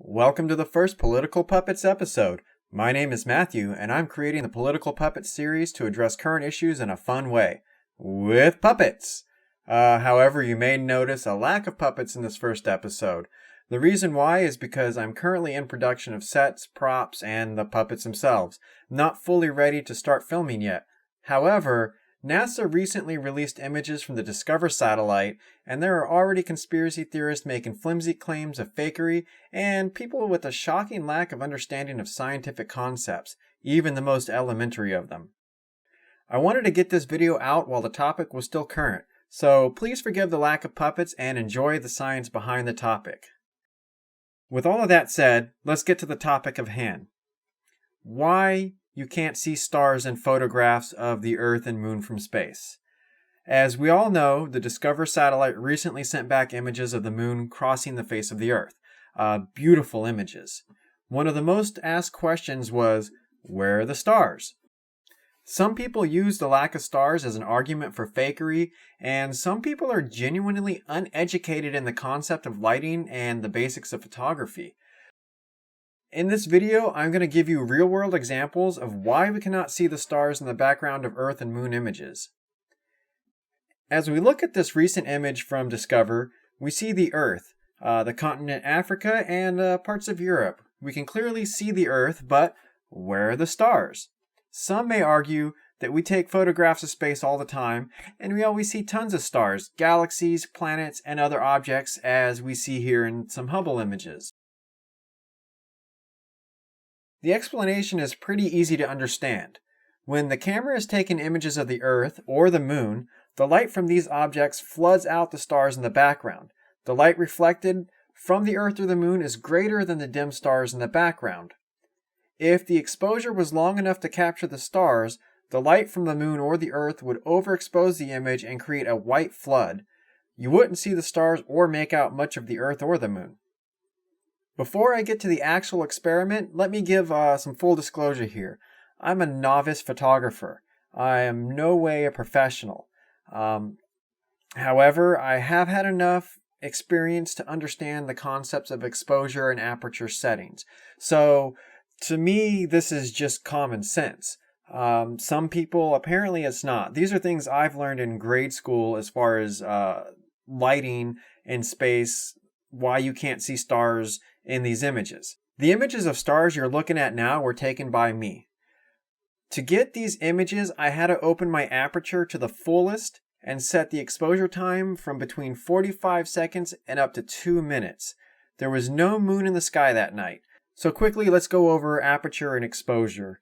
Welcome to the first Political Puppets episode. My name is Matthew, and I'm creating the Political Puppets series to address current issues in a fun way. With puppets! However, you may notice a lack of puppets in this first episode. The reason why is because I'm currently in production of sets, props, and the puppets themselves, not fully ready to start filming yet. However, NASA recently released images from the Discover satellite, and there are already conspiracy theorists making flimsy claims of fakery and people with a shocking lack of understanding of scientific concepts, even the most elementary of them. I wanted to get this video out while the topic was still current, so please forgive the lack of puppets and enjoy the science behind the topic. With all of that said, let's get to the topic of hand. Why you can't see stars in photographs of the Earth and Moon from space. As we all know, the Discover satellite recently sent back images of the Moon crossing the face of the Earth. Beautiful images. One of the most asked questions was, where are the stars? Some people use the lack of stars as an argument for fakery, and some people are genuinely uneducated in the concept of lighting and the basics of photography. In this video, I'm going to give you real-world examples of why we cannot see the stars in the background of Earth and Moon images. As we look at this recent image from Discover, we see the Earth, the continent Africa, and parts of Europe. We can clearly see the Earth, but where are the stars? Some may argue that we take photographs of space all the time, and we always see tons of stars, galaxies, planets, and other objects, as we see here in some Hubble images. The explanation is pretty easy to understand. When the camera is taking images of the Earth or the Moon, the light from these objects floods out the stars in the background. The light reflected from the Earth or the Moon is greater than the dim stars in the background. If the exposure was long enough to capture the stars, the light from the Moon or the Earth would overexpose the image and create a white flood. You wouldn't see the stars or make out much of the Earth or the Moon. Before I get to the actual experiment, let me give some full disclosure here. I'm a novice photographer. I am no way a professional. However, I have had enough experience to understand the concepts of exposure and aperture settings. So, to me, this is just common sense. Some people, apparently it's not. These are things I've learned in grade school as far as lighting in space, why you can't see stars in these images. The images of stars you're looking at now were taken by me. To get these images, I had to open my aperture to the fullest and set the exposure time from between 45 seconds and up to 2 minutes. There was no moon in the sky that night. So quickly, let's go over aperture and exposure.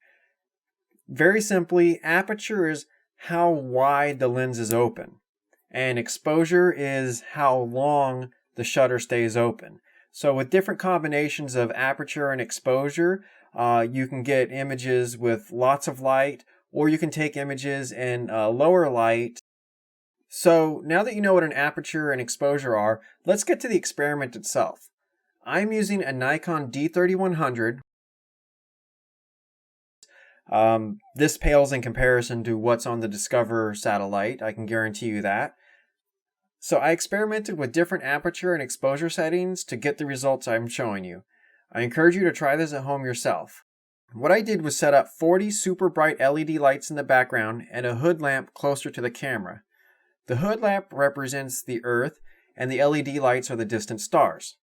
Very simply, aperture is how wide the lens is open, and exposure is how long the shutter stays open. So with different combinations of aperture and exposure, you can get images with lots of light, or you can take images in lower light. So now that you know what an aperture and exposure are, let's get to the experiment itself. I'm using a Nikon D3100. This pales in comparison to what's on the Discover satellite, I can guarantee you that. So I experimented with different aperture and exposure settings to get the results I'm showing you. I encourage you to try this at home yourself. What I did was set up 40 super bright LED lights in the background and a hood lamp closer to the camera. The hood lamp represents the Earth and the LED lights are the distant stars.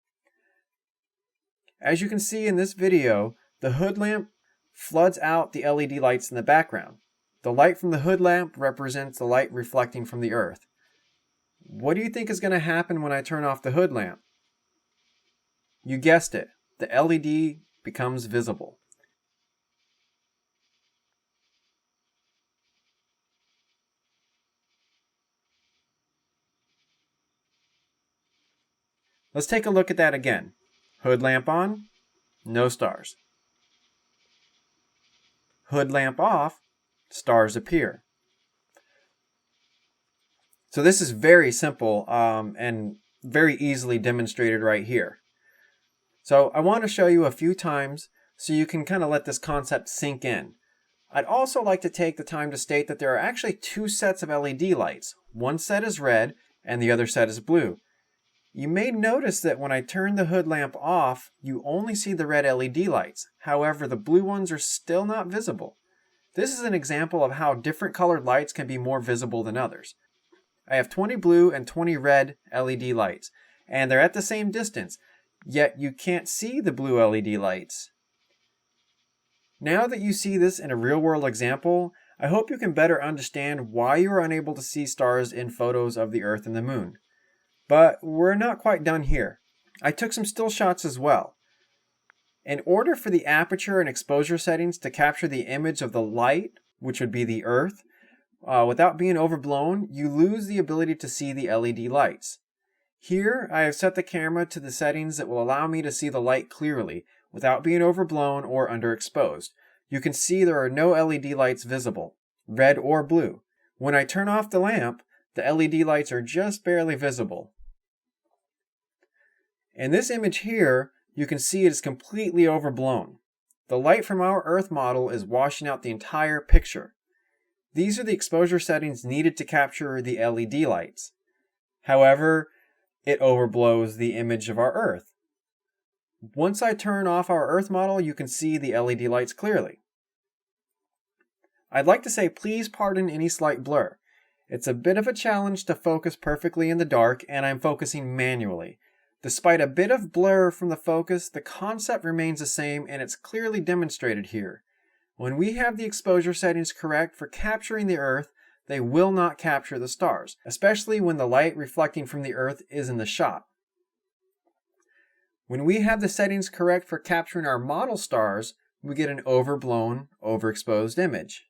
As you can see in this video, the hood lamp floods out the LED lights in the background. The light from the hood lamp represents the light reflecting from the Earth. What do you think is going to happen when I turn off the hood lamp? You guessed it, the LED becomes visible. Let's take a look at that again. Hood lamp on, no stars. Hood lamp off, stars appear. So this is very simple and very easily demonstrated right here. So I want to show you a few times so you can kind of let this concept sink in. I'd also like to take the time to state that there are actually two sets of LED lights. One set is red and the other set is blue. You may notice that when I turn the hood lamp off, you only see the red LED lights. However, the blue ones are still not visible. This is an example of how different colored lights can be more visible than others. I have 20 blue and 20 red LED lights, and they're at the same distance, yet you can't see the blue LED lights. Now that you see this in a real-world example, I hope you can better understand why you are unable to see stars in photos of the Earth and the Moon. But we're not quite done here. I took some still shots as well. In order for the aperture and exposure settings to capture the image of the light, which would be the Earth, without being overblown, you lose the ability to see the LED lights. Here, I have set the camera to the settings that will allow me to see the light clearly, without being overblown or underexposed. You can see there are no LED lights visible, red or blue. When I turn off the lamp, the LED lights are just barely visible. In this image here, you can see it is completely overblown. The light from our Earth model is washing out the entire picture. These are the exposure settings needed to capture the LED lights. However, it overblows the image of our Earth. Once I turn off our Earth model, you can see the LED lights clearly. I'd like to say please pardon any slight blur. It's a bit of a challenge to focus perfectly in the dark, and I'm focusing manually. Despite a bit of blur from the focus, the concept remains the same, and it's clearly demonstrated here. When we have the exposure settings correct for capturing the Earth, they will not capture the stars, especially when the light reflecting from the Earth is in the shot. When we have the settings correct for capturing our model stars, we get an overblown, overexposed image.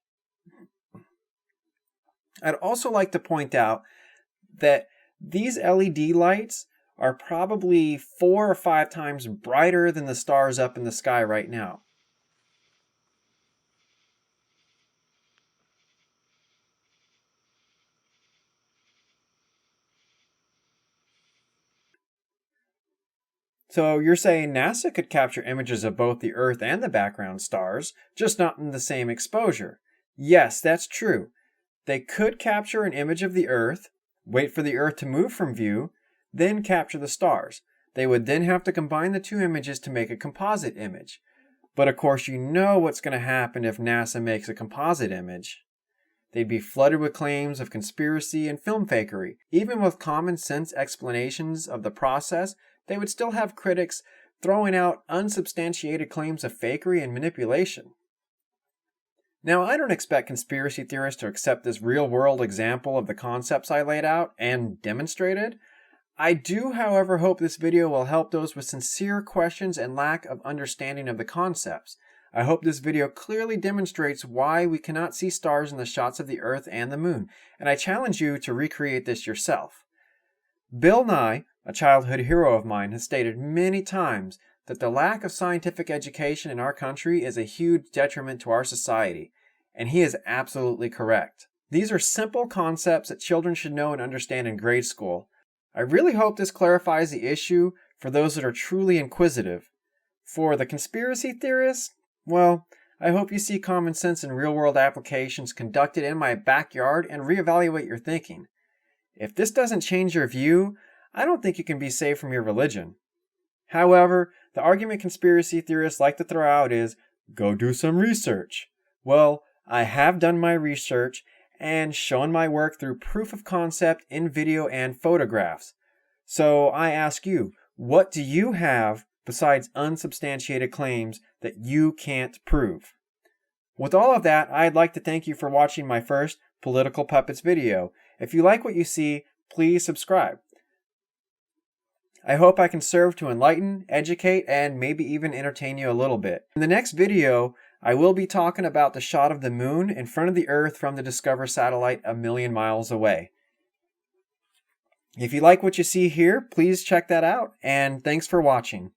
I'd also like to point out that these LED lights are probably 4 or 5 times brighter than the stars up in the sky right now. So you're saying NASA could capture images of both the Earth and the background stars, just not in the same exposure. Yes, that's true. They could capture an image of the Earth, wait for the Earth to move from view, then capture the stars. They would then have to combine the two images to make a composite image. But of course you know what's going to happen if NASA makes a composite image. They'd be flooded with claims of conspiracy and film fakery. Even with common sense explanations of the process, they would still have critics throwing out unsubstantiated claims of fakery and manipulation. Now, I don't expect conspiracy theorists to accept this real-world example of the concepts I laid out and demonstrated. I do, however, hope this video will help those with sincere questions and lack of understanding of the concepts. I hope this video clearly demonstrates why we cannot see stars in the shots of the Earth and the Moon, and I challenge you to recreate this yourself. Bill Nye, a childhood hero of mine, has stated many times that the lack of scientific education in our country is a huge detriment to our society, and he is absolutely correct. These are simple concepts that children should know and understand in grade school. I really hope this clarifies the issue for those that are truly inquisitive. For the conspiracy theorists, well, I hope you see common sense in real-world applications conducted in my backyard and reevaluate your thinking. If this doesn't change your view, I don't think you can be saved from your religion. However, the argument conspiracy theorists like to throw out is, go do some research. Well, I have done my research and shown my work through proof of concept in video and photographs. So I ask you, what do you have besides unsubstantiated claims that you can't prove? With all of that, I'd like to thank you for watching my first Political Puppets video. If you like what you see, please subscribe. I hope I can serve to enlighten, educate, and maybe even entertain you a little bit. In the next video, I will be talking about the shot of the Moon in front of the Earth from the Discover satellite 1,000,000 miles away. If you like what you see here, please check that out, and thanks for watching.